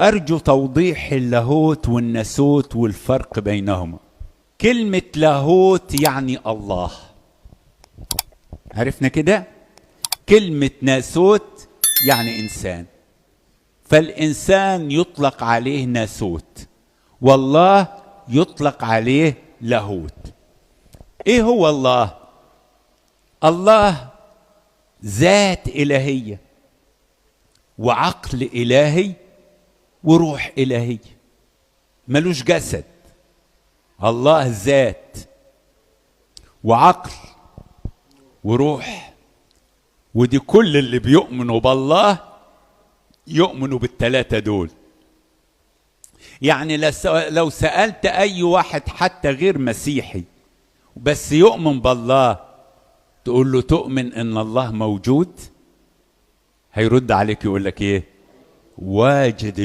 أرجو توضيح اللاهوت والناسوت والفرق بينهما. كلمة لاهوت يعني الله، عرفنا كده. كلمة ناسوت يعني إنسان، فالإنسان يطلق عليه ناسوت، والله يطلق عليه لاهوت. إيه هو الله؟ الله ذات إلهية وعقل إلهي وروح إلهية، ملوش جسد. الله ذات وعقل وروح، ودي كل اللي بيؤمنوا بالله يؤمنوا بالثلاثة دول. يعني لو سألت أي واحد حتى غير مسيحي بس يؤمن بالله، تقول له تؤمن إن الله موجود؟ هيرد عليك يقول لك إيه؟ واجد